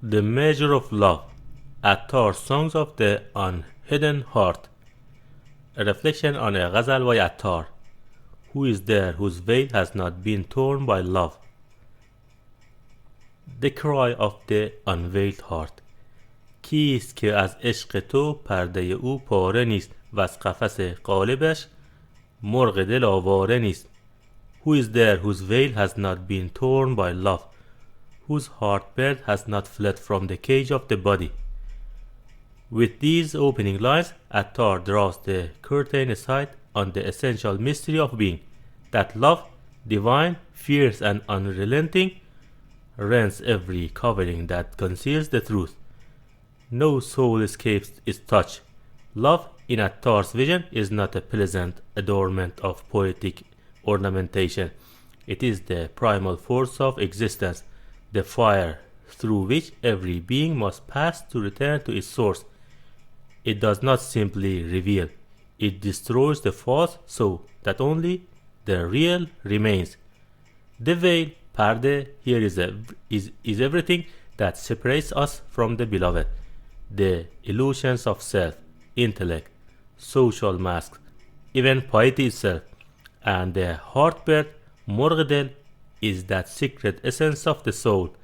The Measure of Love, Attar Songs of the Unhidden Heart. A reflection on a Ghazal by Attar. Who is there whose veil has not been torn by love? The cry of the unveiled heart. کیست که از عشق تو پرده او پاره نیست و از قفس قالبش مرغ دل آواره نیست. Who is there whose veil has not been torn by love, whose heart bird has not fled from the cage of the body? With these opening lines, Attar draws the curtain aside on the essential mystery of being, that love, divine, fierce and unrelenting, rends every covering that conceals the truth. No soul escapes its touch. Love, in Attar's vision, is not a pleasant adornment of poetic ornamentation. It is the primal force of existence, the fire through which every being must pass to return to its source. It does not simply reveal, it destroys the false so that only the real remains. The veil, perde, here is everything that separates us from the beloved. The illusions of self, intellect, social masks, even piety itself, and the heartbird, morgdel, is that secret essence of the soul,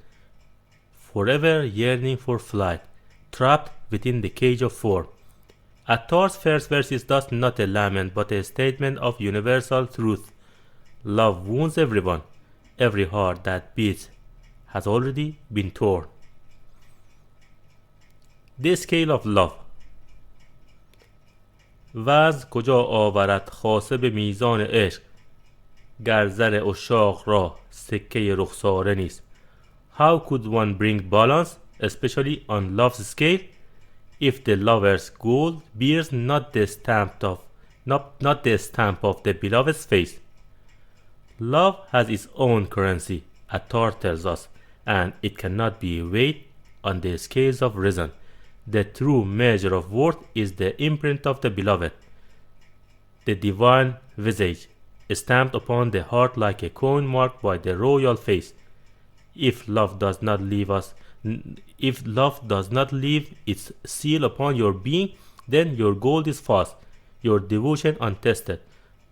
forever yearning for flight, trapped within the cage of form. Attar's first verse is thus not a lament but a statement of universal truth. Love wounds everyone. Every heart that beats has already been torn. The scale of love. وزن کجا آورد خاصه به میزان عشق، گر زر عشاق را سکه رخساره نیست. How could one bring balance, especially on love's scale, if the lover's gold bears not the stamp of the beloved's face? Love has its own currency, Attar tells us, and it cannot be weighed on the scales of reason. The true measure of worth is the imprint of the beloved, the divine visage, stamped upon the heart like a coin marked by the royal face. If love does not leave its seal upon your being, then your gold is false, your devotion untested.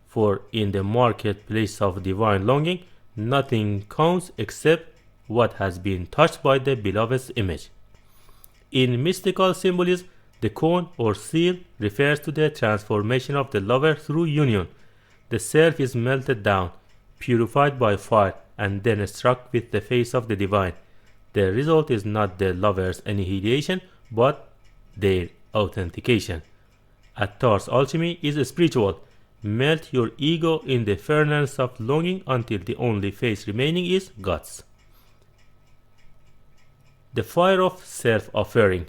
For in the marketplace of divine longing, nothing counts except what has been touched by the beloved's image. In mystical symbolism, the coin or seal refers to the transformation of the lover through union. The self is melted down, purified by fire, and then struck with the face of the divine. The result is not the lover's annihilation, but their authentication. Attar's alchemy is spiritual. Melt your ego in the furnace of longing until the only face remaining is God's. The fire of self-offering.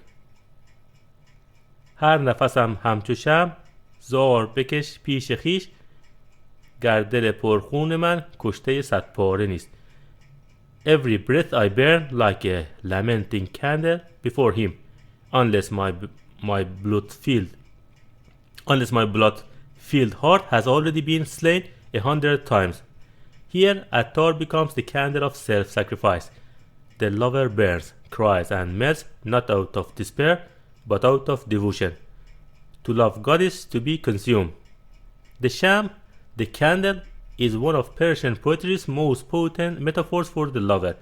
هر نفسم همچو شمع زار بکش پیش خیش، گر دل پرخون من کشته صد پاره نیست. Every breath I burn like a lamenting candle before him, unless my blood-filled heart has already been slain 100 times. Here Attar becomes the candle of self-sacrifice. The lover burns, cries and melts not out of despair but out of devotion. To love God is to be consumed. The sham, the candle, is one of Persian poetry's most potent metaphors for the lover,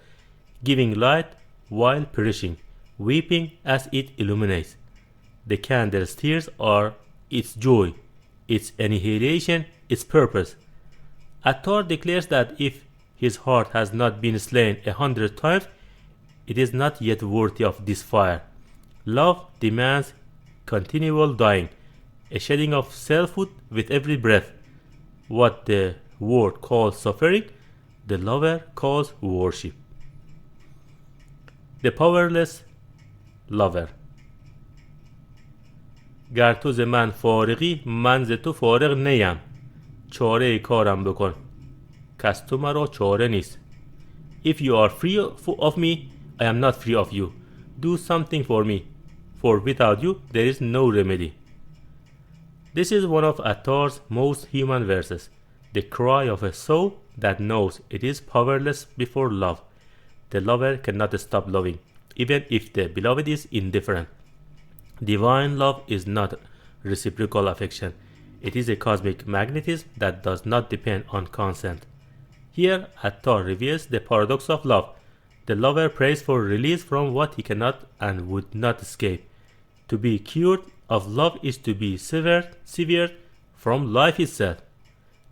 giving light while perishing, weeping as it illuminates. The candle's tears are its joy, its annihilation, its purpose. Attar declares that if his heart has not been slain 100 times, it is not yet worthy of this fire. Love demands continual dying, a shedding of selfhood with every breath. What the world calls suffering, the lover calls worship. The powerless lover. گر تو ز من فارغی من ز تو فارغ نیم، چاره کارم بکن کز تو مرا چاره نیست. If you are free of me, I am not free of you. Do something for me, for without you there is no remedy. This is one of Attar's most human verses, the cry of a soul that knows it is powerless before love. The lover cannot stop loving. even if the beloved is indifferent. Divine love is not reciprocal affection. It is a cosmic magnetism that does not depend on consent. Here, Attar reveals the paradox of love. The lover prays for release from what he cannot and would not escape. To be cured of love is to be severed from life itself.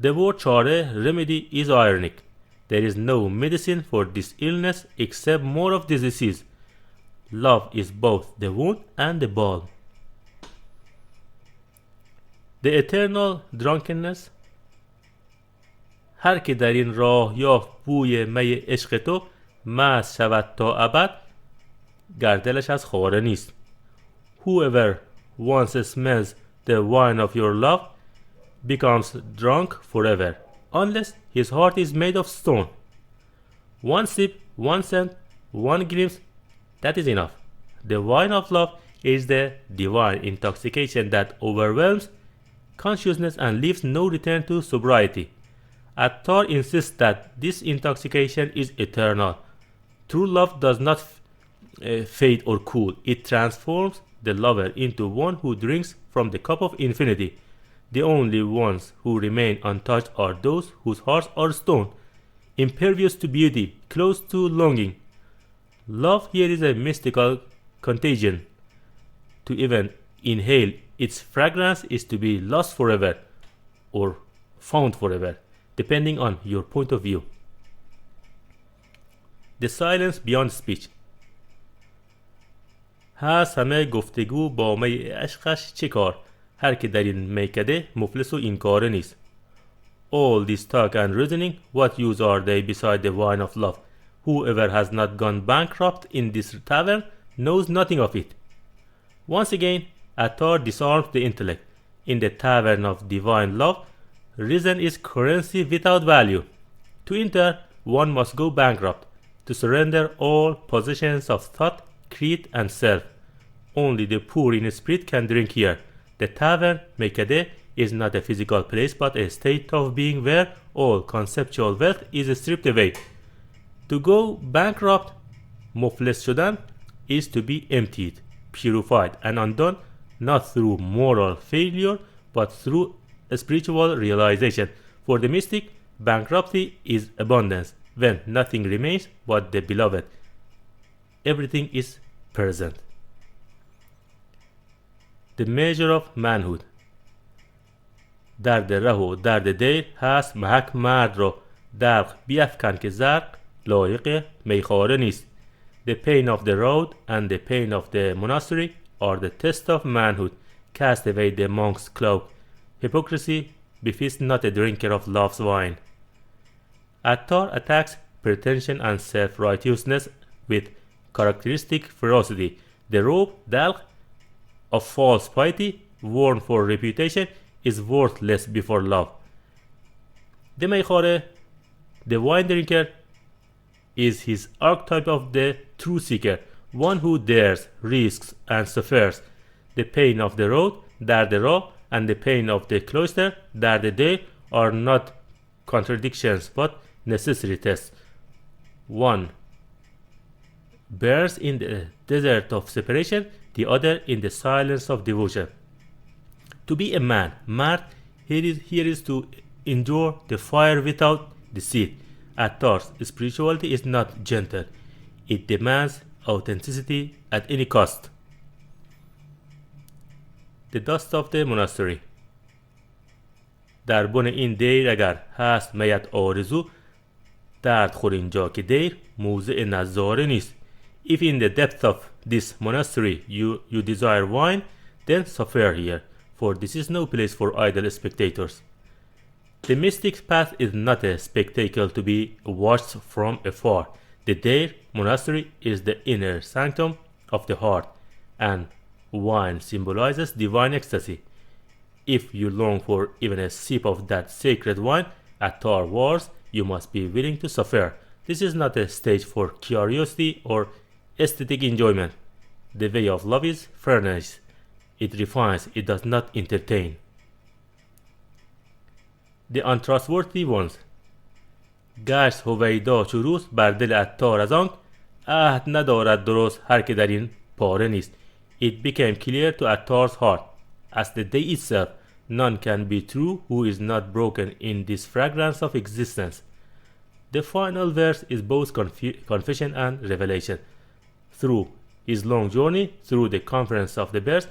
The word chare, remedy, is ironic. There is no medicine for this illness except more of the disease. Love is both the wound and the balm. The eternal drunkenness. هر که در این راه یافت بوی می عشق تو مست شود تا ابد گردلش از خواره نیست. Whoever once smells the wine of your love becomes drunk forever, unless his heart is made of stone. One sip, one scent, one glimpse, that is enough. The wine of love is the divine intoxication that overwhelms consciousness and leaves no return to sobriety. Attar insists that this intoxication is eternal. True love does not fade or cool. It transforms the lover into one who drinks from the cup of infinity. The only ones who remain untouched are those whose hearts are stone, impervious to beauty, close to longing. Love here is a mystical contagion. To even inhale its fragrance is to be lost forever or found forever, depending on your point of view. The silence beyond speech. هست همه گفتگو با می عشقش چه کار؟ هر که در این میکده مفلس و این کاره نیست. All this talk and reasoning, what use are they beside the wine of love? Whoever has not gone bankrupt in this tavern knows nothing of it. Once again, Attar disarms the intellect. In the tavern of divine love, reason is currency without value. To enter, one must go bankrupt, to surrender all possessions of thought, creed, and self. Only the poor in spirit can drink here. The tavern, Mekade, is not a physical place but a state of being where all conceptual wealth is stripped away. To go bankrupt, مفلس شدن, is to be emptied, purified, and undone, not through moral failure but through spiritual realization. For the mystic, bankruptcy is abundance, when nothing remains but the beloved. Everything is present. The measure of manhood. درد ره و درد دیر هست محک مرد را دلق بیفکن که زرق لایق میخواره نیست. The pain of the road and the pain of the monastery are the test of manhood. Cast away the monk's cloak. Hypocrisy befits not a drinker of love's wine. Attar attacks pretension and self-righteousness with characteristic ferocity. The robe, dalq, of false piety, worn for reputation, is worthless before love. The meikhore, the wine drinker, is his archetype of the true seeker, one who dares, risks, and suffers. The pain of the road, dard ra, and the pain of the cloister, dard de, are not contradictions but necessary tests. One burns in the desert of separation, the other in the silence of devotion. To be a man, mard, here is to endure the fire without deceit. Attar's spirituality is not gentle. It demands authenticity at any cost. The dust of the monastery. در بن این دیر اگر هست میت آرزو درد خور اینجا که دیر موضع نظاره نیست. If in the depth of this monastery you desire wine, then suffer here, for this is no place for idle spectators. The mystic's path is not a spectacle to be watched from afar. The Deir monastery is the inner sanctum of the heart, and wine symbolizes divine ecstasy. If you long for even a sip of that sacred wine, Attar warns you must be willing to suffer. This is not a stage for curiosity or aesthetic enjoyment. The way of love is furnished. It refines, it does not entertain. The untrustworthy ones. گشت هویدا چو روز بر دل عطار از آنک عهد ندارد درست هر که در این پاره نیست. It became clear to Attar's heart, as the day itself, none can be true who is not broken in this fragrance of existence. The final verse is both confession and revelation. Through his long journey, through the conference of the birds,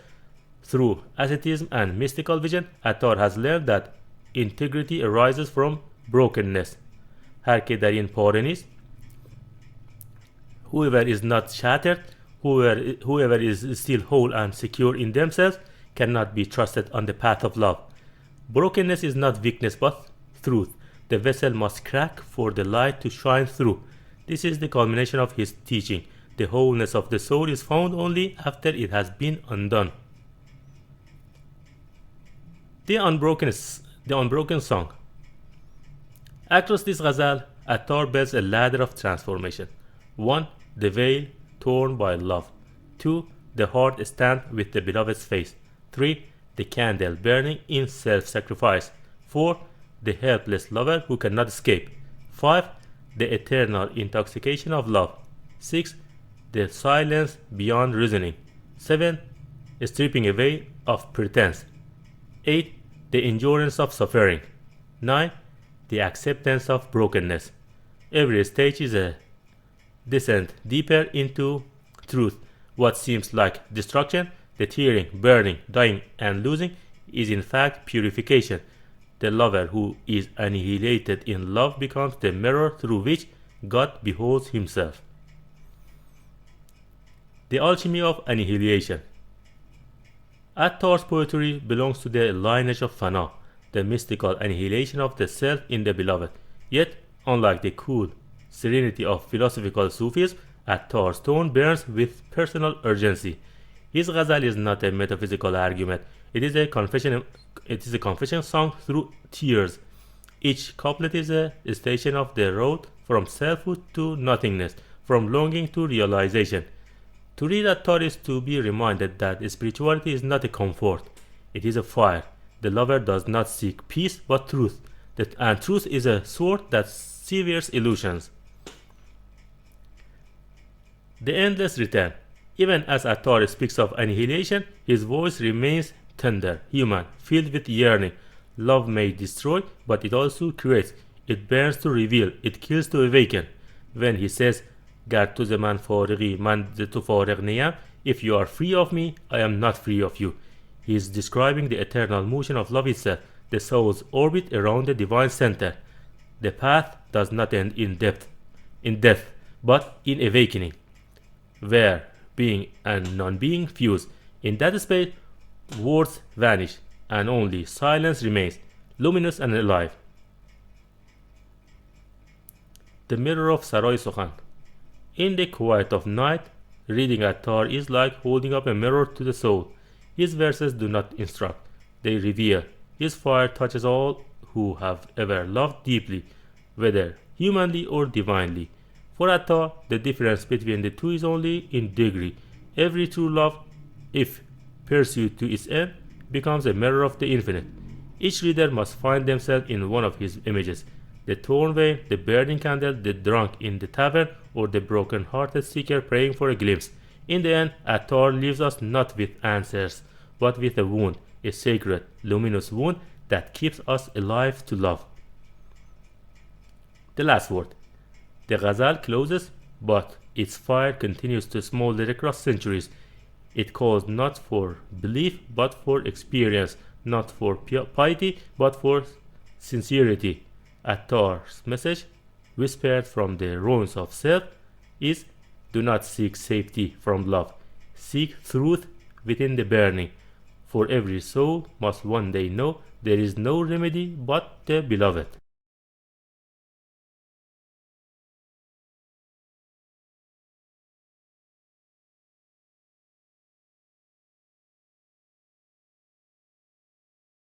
through asceticism and mystical vision, Attar has learned that integrity arises from brokenness. هر که در این پاره نیست. Whoever is not shattered, whoever is still whole and secure in themselves, cannot be trusted on the path of love. Brokenness is not weakness but truth. The vessel must crack for the light to shine through. This is the culmination of his teaching. The wholeness of the soul is found only after it has been undone. The Unbroken Song. Across this ghazal, Attar builds a ladder of transformation. 1. The veil torn by love. 2. The heart stand with the beloved's face. 3. The candle burning in self-sacrifice. 4. The helpless lover who cannot escape. 5. The eternal intoxication of love. 6. The silence beyond reasoning. 7. Stripping away of pretense. 8. The endurance of suffering. 9. The acceptance of brokenness. Every stage is a descent deeper into truth. What seems like destruction, the tearing, burning, dying, and losing, is in fact purification. The lover who is annihilated in love becomes the mirror through which God beholds himself. The alchemy of annihilation. Attar's poetry belongs to the lineage of Fana, the mystical annihilation of the self in the beloved. Yet, unlike the cool serenity of philosophical Sufism, Attar's tone burns with personal urgency. His ghazal is not a metaphysical argument. It is a confession sung through tears. Each couplet is a station of the road from selfhood to nothingness, from longing to realization. To read Attar is to be reminded that spirituality is not a comfort. It is a fire. The lover does not seek peace but truth, and truth is a sword that severs illusions. The endless return. Even as Attar speaks of annihilation, his voice remains tender, human, filled with yearning. Love may destroy, but it also creates. It burns to reveal, it kills to awaken. When he says, گر تو ز من فارغی من ز تو فارغ نیم, if you are free of me, I am not free of you. He is describing the eternal motion of love itself, the soul's orbit around the divine center. The path does not end in death, but in awakening, where being and non-being fuse. In that space, words vanish, and only silence remains, luminous and alive. The mirror of Sarai Sukhan. In the quiet of night, reading Attar is like holding up a mirror to the soul. His verses do not instruct, they reveal. His fire touches all who have ever loved deeply, whether humanly or divinely. For Attar, the difference between the two is only in degree. Every true love, if pursued to its end, becomes a mirror of the infinite. Each reader must find themselves in one of his images. The torn veil, the burning candle, the drunk in the tavern, or the broken-hearted seeker praying for a glimpse. In the end, Attar leaves us not with answers, but with a wound, a sacred, luminous wound that keeps us alive to love. The last word. The ghazal closes, but its fire continues to smolder across centuries. It calls not for belief, but for experience, not for piety, but for sincerity. Attar's message, whispered from the ruins of self, is: do not seek safety from love. Seek truth within the burning. For every soul must one day know there is no remedy but the beloved.